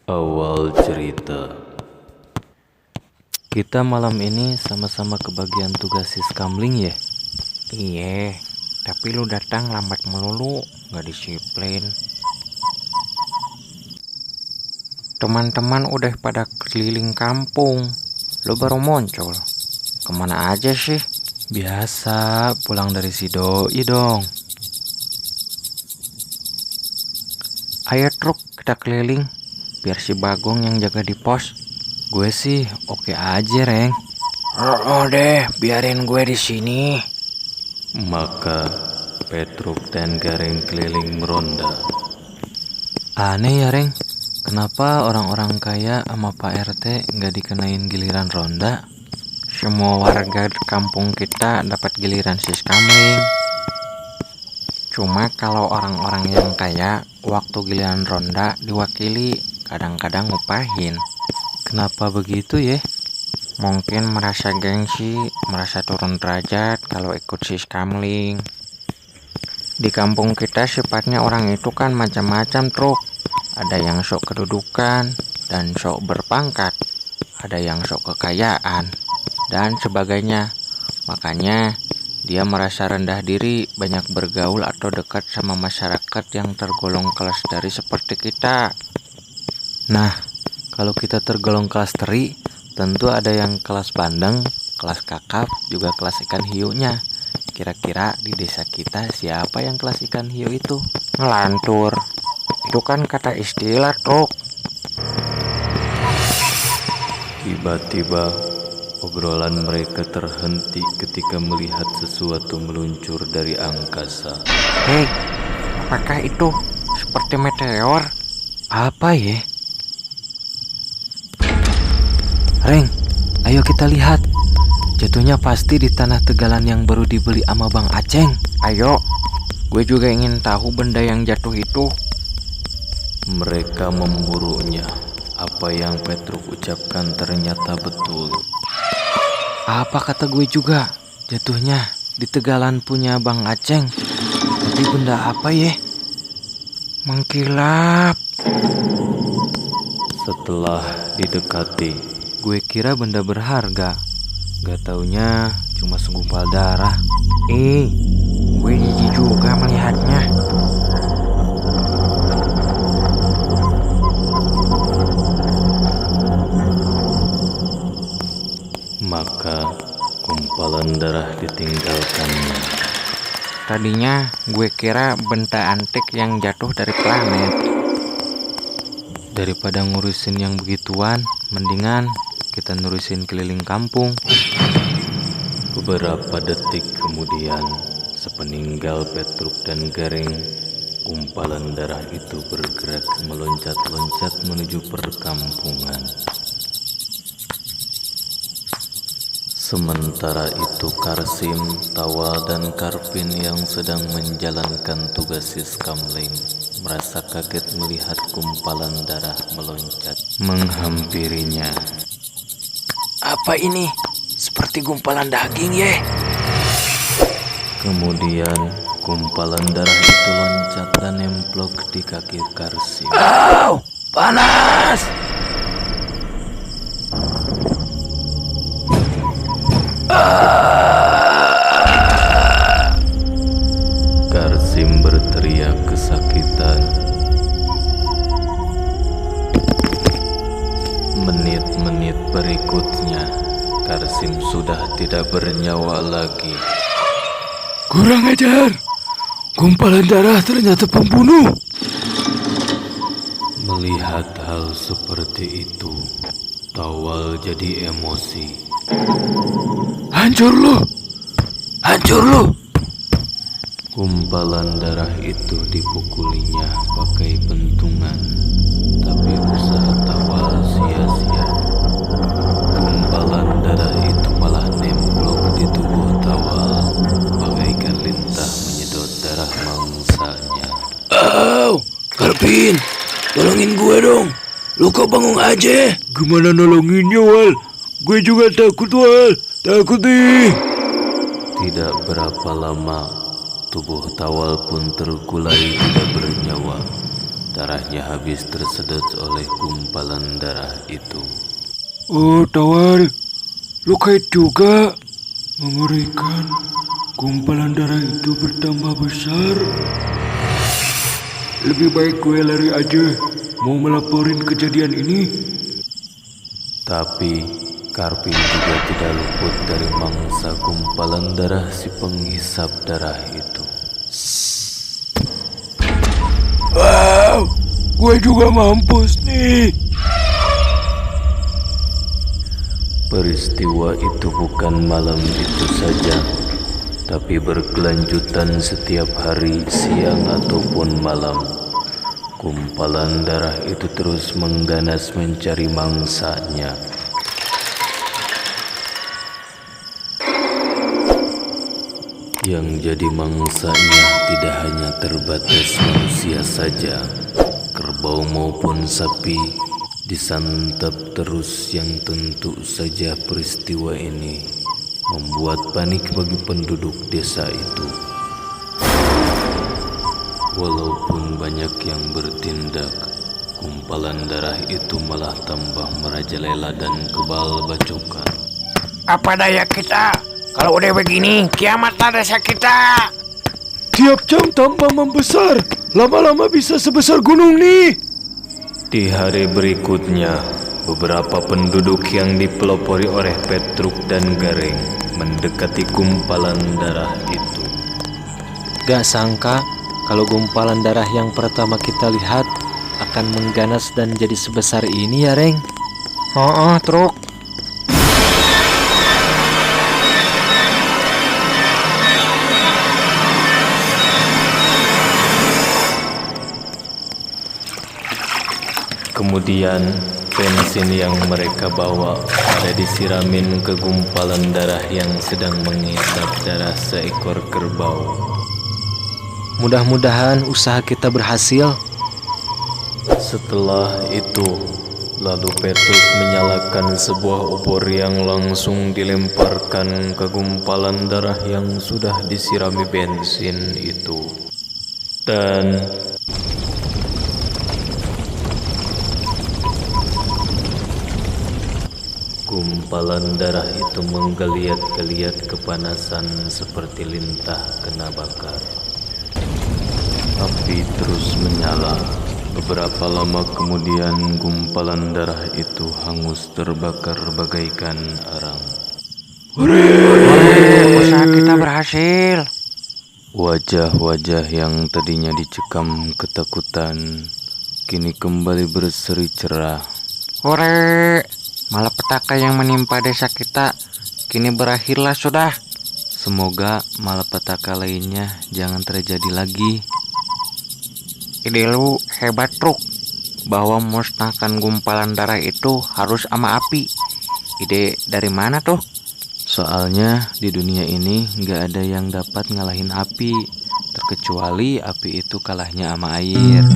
Awal cerita. Kita malam ini sama-sama kebagian tugas siskamling ya? Iye, tapi lu datang lambat melulu, gak disiplin. Teman-teman udah pada keliling kampung, lu baru muncul. Kemana aja sih? Biasa pulang dari si doi dong. Ayo truk, kita keliling, biar si Bagong yang jaga di pos. Gue sih oke aja, Reng. Oh deh, biarin gue di sini. Maka Petruk dan Gareng keliling meronda. Aneh ya, Reng. Kenapa orang-orang kaya sama Pak RT nggak dikenain giliran ronda? Semua warga kampung kita dapat giliran siskamling. Cuma kalau orang-orang yang kaya, waktu giliran ronda diwakili, kadang-kadang ngupahin. Kenapa begitu ya? Mungkin merasa gengsi, merasa turun derajat kalau ikut siskamling. Di kampung kita sifatnya orang itu kan macam-macam truk. Ada yang sok kedudukan dan sok berpangkat. Ada yang sok kekayaan dan sebagainya. Makanya dia merasa rendah diri, banyak bergaul atau dekat sama masyarakat yang tergolong kelas dari seperti kita. Nah, kalau kita tergolong kelas teri, tentu ada yang kelas bandeng, kelas kakap, juga kelas ikan hiunya. Kira-kira di desa kita siapa yang kelas ikan hiu itu? Ngelantur. Itu kan kata istilah truk. Tiba-tiba obrolan mereka terhenti ketika melihat sesuatu meluncur dari angkasa. Hei, apakah itu seperti meteor? Apa ya? Reng, ayo kita lihat. Jatuhnya pasti di tanah tegalan yang baru dibeli sama Bang Aceng. Ayo, gue juga ingin tahu benda yang jatuh itu. Mereka memburunya. Apa yang Petruk ucapkan ternyata betul. Apa kata gue juga? Jatuhnya di tegalan punya Bang Aceng. Tapi benda apa ya? Mengkilap. Setelah didekati, gue kira benda berharga. Gak taunya cuma segumpal darah. Gue jijik juga melihatnya. Maka gumpalan darah ditinggalkannya. Tadinya gue kira benda antik yang jatuh dari planet. Daripada ngurusin yang begituan, mendingan kita nurusin keliling kampung. Beberapa detik kemudian, sepeninggal Petruk dan Gareng, gumpalan darah itu bergerak meloncat-loncat menuju perkampungan. Sementara itu Karsim, Tawa, dan Karpin yang sedang menjalankan tugas siskamling merasa kaget melihat gumpalan darah meloncat menghampirinya. Apa ini? Seperti gumpalan daging ya? Kemudian gumpalan darah itu loncat dan nemplok di kaki Karsim. Au! Panas! Karsim berteriak kesakitan. Menit-menit berikutnya, Karsim sudah tidak bernyawa lagi. Kurang ajar! Gumpalan darah ternyata pembunuh! Melihat hal seperti itu, Tawal jadi emosi. Hancur lu! Hancur lu! Gumpalan darah itu dipukulinya pakai pentungan, tapi usaha Tawal sia-sia. Gumpalan darah itu malah nemplok di tubuh Tawal, bagaikan lintah menyedot darah mangsanya. Au! Karpin! Tolongin gue dong! Lu kok bangun aja? Gimana nolonginnya, Wal? Gue juga takut, Wal. Takut nih. Tidak berapa lama, tubuh Tawal pun tergulai tidak bernyawa darahnya habis tersedot oleh gumpalan darah itu. Oh, Tawal, lu kait juga. Mengerikan, gumpalan darah itu bertambah besar. Lebih baik gue lari aja, mau melaporin kejadian ini. Tapi Karpin juga tidak luput dari mangsa gumpalan darah si penghisap darah itu. Wow, gue juga mampus nih. Peristiwa itu bukan malam itu saja, tapi berkelanjutan setiap hari, siang ataupun malam. Gumpalan darah itu terus mengganas mencari mangsanya. Yang jadi mangsanya tidak hanya terbatas manusia saja, kerbau maupun sapi disantap terus, yang tentu saja peristiwa ini membuat panik bagi penduduk desa itu. Walaupun banyak yang bertindak, gumpalan darah itu malah tambah merajalela dan kebal bacokan. Apa daya kita? Kalau udah begini, kiamatlah desa kita. Tiap jam tambah membesar, lama-lama bisa sebesar gunung nih. Di hari berikutnya, beberapa penduduk yang dipelopori oleh Petruk dan Gareng mendekati gumpalan darah itu. Gak sangka kalau gumpalan darah yang pertama kita lihat akan mengganas dan jadi sebesar ini ya, Reng. Oh, Truk. Kemudian bensin yang mereka bawa pada disiramin ke gumpalan darah yang sedang menghisap darah seekor kerbau. Mudah-mudahan usaha kita berhasil. Setelah itu, lalu Petruk menyalakan sebuah obor yang langsung dilemparkan ke gumpalan darah yang sudah disirami bensin itu. Dan gumpalan darah itu menggeliat-geliat kepanasan seperti lintah kena bakar. Api terus menyala. Beberapa lama kemudian gumpalan darah itu hangus terbakar bagaikan arang. Usaha kita berhasil. Wajah-wajah yang tadinya dicekam ketakutan kini kembali berseri cerah. Hore, malapetaka yang menimpa desa kita kini berakhirlah sudah. Semoga malapetaka lainnya jangan terjadi lagi. Ide lu hebat, Truk. Bahwa musnahkan gumpalan darah itu harus sama api. Ide dari mana tuh? Soalnya di dunia ini gak ada yang dapat ngalahin api, terkecuali api itu kalahnya sama air.